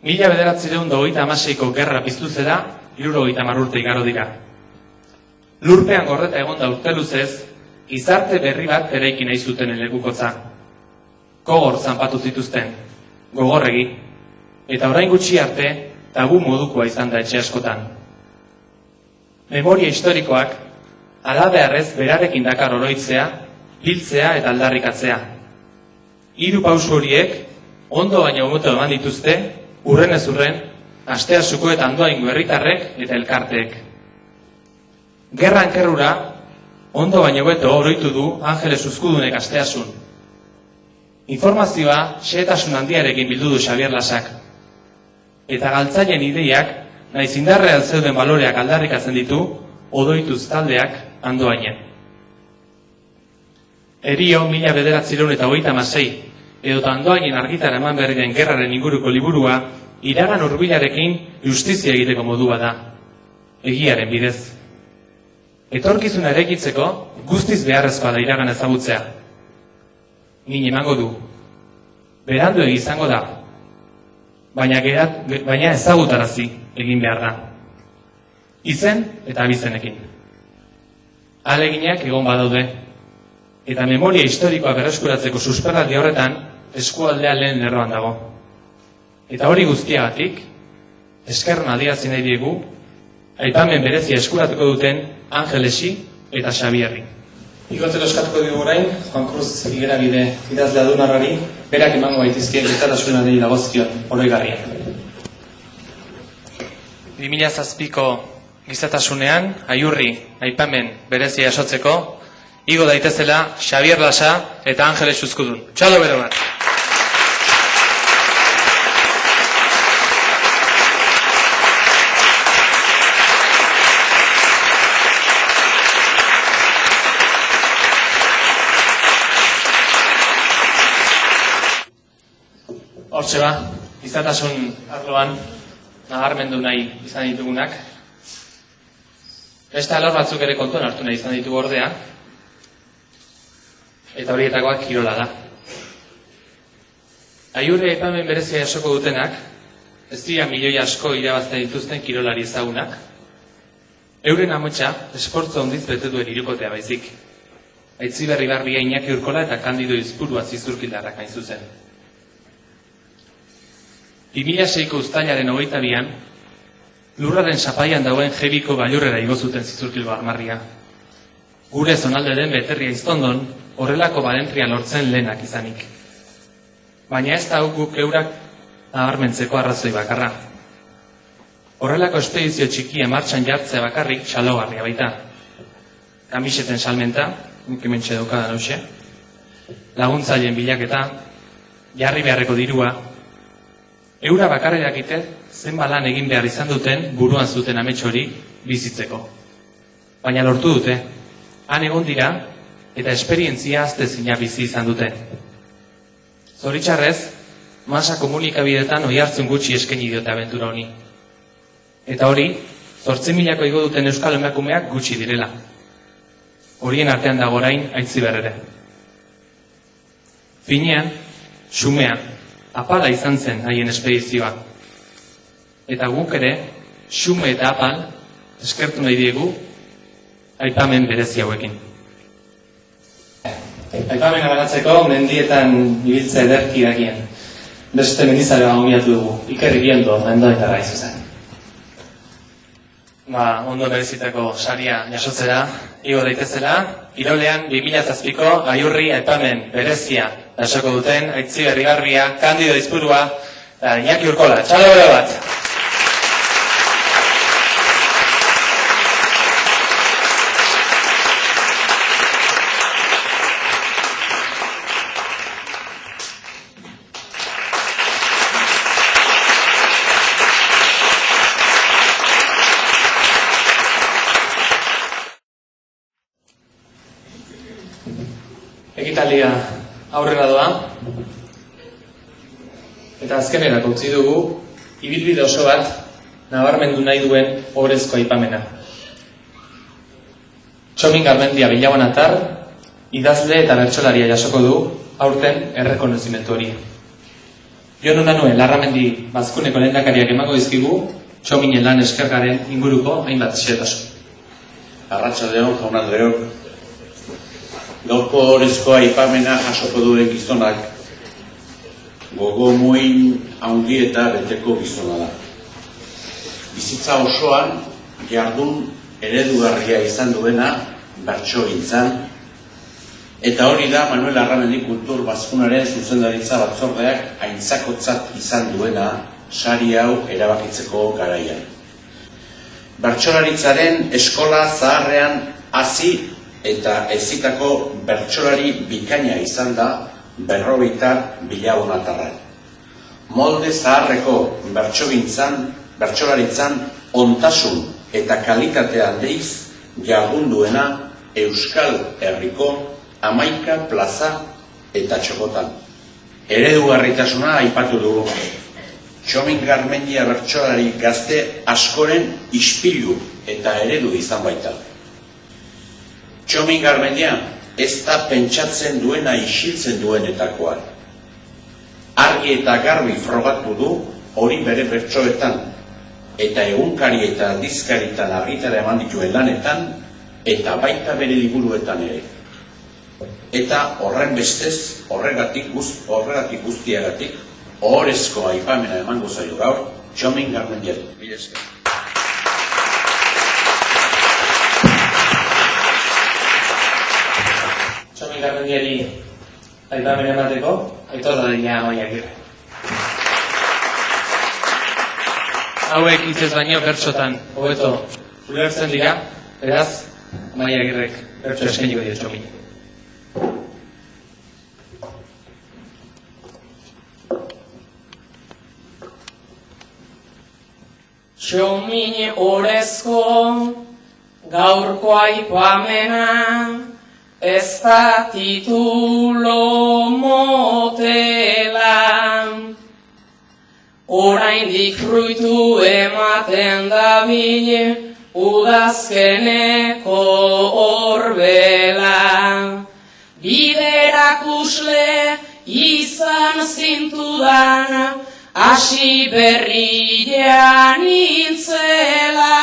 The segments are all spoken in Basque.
1926ko gerra piztu zela, 70 urte igaro dira. Lurpean gordeta egon da urte luzez, gizarte berri bat eraiki nahi zuten lekukotza. Gogor zanpatu zituzten, gogorregi, eta orain gutxi arte tabu modukoa izan da etxe askotan. Memoria historikoak halabeharrez berarekin dakar oroitzea, biltzea eta aldarrikatzea. 3 pauso horiek ondo baina hobeto eman dituzte, urrenez urren, Asteasuko eta Andoaingo herritarrek eta elkarteek. Gerran kerrura, ondo baina hobeto oroitu du Angeles Uzkudunek Asteasun. Informazioa xehetasun handiarekin bildu du Xabier Lasak. Eta galtzaileen ideiak, nahiz indarrean zeuden baloreak aldarrikatzen ditu, odoituz taldeak Andoainen. Erio 1936 edota Andoainen argitara eman berri den gerraren inguruko liburua, iragan hurbilarekin justizia egiteko modua da, egiaren bidez. Etorkizuna eraikitzeko guztiz beharrezkoa da iragan ezagutzea. Nin emango du. Beranduegi izango da, baina ezagutarazi egin behar da. Izen eta abizenekin. Ahaleginak egon badaude, eta memoria historikoa berreskuratzeko susperraldi horretan eskualdea lehen lerroan dago. Eta hori guztiagatik, eskerren adierazi nahi diegu, aipamen berezia eskuratuko duten Angelesi eta Xabierri. Igotzeko eskatuko dugu orain, Juan Cruz Igerabide idazle adunarrari, berak emango gaitizkien gizatasunari dagozkion oroigarria. 2007ko gizatasunean, Aiurri aipamen berezia jasotzeko, igo daitezela Xabier Lasa eta Angeles Uzkudun. Txalo bero bat! Hortxe ba, gizatasun arloan nabarmendu nahi izan ditugunak. Beste alor batzuk ere kontuan hartu nahi izan ditugu ordea, eta horietakoak kirola da. Aiurri aipamen berezia jasoko dutenak, ez dira milioi asko irabazten dituzten kirolari ezagunak. Euren ametsa esportzu handiz bete duen hirukotea baizik. Aitziberri Barbia Iñaki Urkola eta Kandido Izpurua zizurkildarrak hain zuzen. 2006ko uztailaren 22an, lurraren sapaian dauen jebiko gailurrera igo zuten zizurkilgo armarria. Gure zonalde den beterria iztondon, horrelako balentria lortzen lehenak izanik. Baina ez da guk eurak nabarmentzeko arrazoi bakarra. Horrelako espedizio txikia martxan jartzea bakarrik txalogarria baita. Kamiseten salmenta, nik hementxe daukadan hause, laguntzaileen bilaketa, jarri beharreko dirua, eura bakarrerak ite zenba lan egin behar izan duten buruan zuten amets hori bizitzeko. Baina lortu dute, han egon dira eta esperientzia aztezina bizi izan dute. Zoritxarrez, masa komunikabidetan oihartzun gutxi eskaini diote abentura honi. Eta hori, 8.000ko igo duten euskal emakumeak gutxi direla. Horien artean dago orain Aitziber ere. Finean, xumea, apala izan zen haien espedizioa. Eta guk ere, xume eta apal, eskertu nahi diegu, aipamen berezi hauekin. Aipamena banatzeko mendietan ibiltza ederki dakien. Beste mendizare gomiatu dugu, Iker Iriendo, Andoaindarra izuzen. Ondo berezitako saria jasotzera, igo daitezela, kirolean 2007ko Aiurri aipamen berezia jasoko duten Aitziber Barbia, Kandido Izpurua eta Iñaki Urkola. Txalo bero bat! Ekitaldia aurrera doa, eta azkenerako utzi dugu, ibilbide oso bat nabarmendu nahi duen orezko aipamena. Txomin Garmendia Bilabonatar, idazle eta bertsolaria jasoko du aurten errekonozimentu hori. Jon Unanue Larramendi Bazkuneko lehendakariak emango dizkigu txominen lan eskergaren inguruko hainbat xehetasun. Arratsaldeon, jaun-andreok. Gaurko orezko aipamena jasoko duen gizonak gogo muin handi eta beteko gizona da. Bizitza osoan jardun eredugarria izan duena bertsogintzan, eta hori da Manuel Larramendi Kultur Bazkunaren zuzendaritza batzordeak aintzakotzat izan duena sari hau erabakitzeko garaian. Bertsolaritzaren eskola zaharrean hasi eta hezitako bertsolari bikaina izan da Berrogeita Bilabonatarra. Molde zaharreko bertsolaritzan ontasun eta kalitatea handiz jardun duena Euskal Herriko 11 plaza eta txokotan. Eredugarritasuna aipatu dugu. Txomin Garmendia bertsolari gazte askoren ispilu eta eredu izan baita. Txomin Garmendia ez da pentsatzen duena isiltzen duenetakoa. Argi eta garbi frogatu du hori bere bertsoetan, eta egunkari eta aldizkaritan argitara eman dituen lanetan, eta baita bere liburuetan ere. Eta horren bestez, horregatik guztiagatik, ohorezko aipamena emango zaio gaur, Txomin Garmendiari. Mila esker. Txomin Garmendiari aipamena emateko, Aitor Dadila Amaia Agirre. Hauek hitzez baino bertsotan hobeto ulertzen dira, beraz, Amaia Agirrek bertso eskainiko dio Txomin. Txomin orezko gaurko aipamena ez da titulo motela. Oraindik fruitu ematen dabil udazkeneko orbela. Biderakusle izan zintudan hasi berrian nintzela.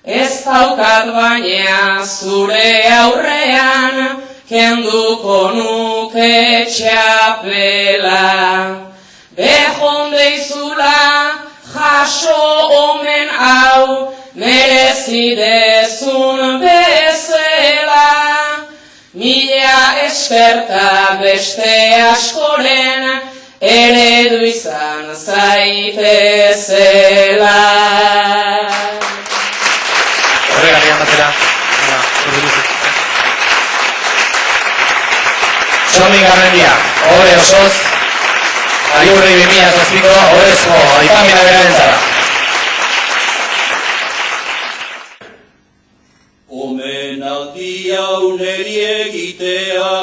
Ez daukat baina zure aurrean kenduko nuke txapela. Behon deizula jaso omen hau merezidezun bezala. Mila eskerta beste askoren eredu izan zaitezela. Horregarrian batera. Txomin Garmendia, ohore osoz, Agirre 2007ko ohorezko aipamena beraren zara. Omenaldi hau neri egitea,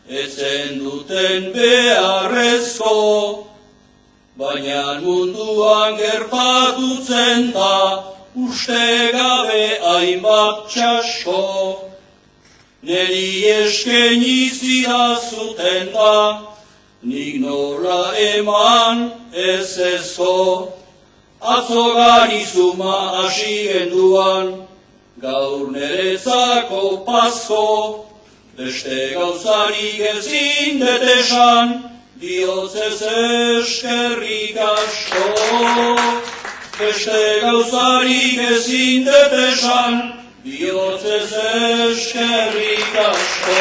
ezen duten beharrezko, baina munduan gertatutzen da, uste gabe hainbat txasko. Neri eskaini zidazuten da, nik nola eman ez ezko. Atzo garizuma hasi genduan, gaur nerezako pasko. Beste gauzarik ezin detesan, dioz ez eskerrik asko. Beste gauzarik ezin detesan, dioz ez eskerrik asko.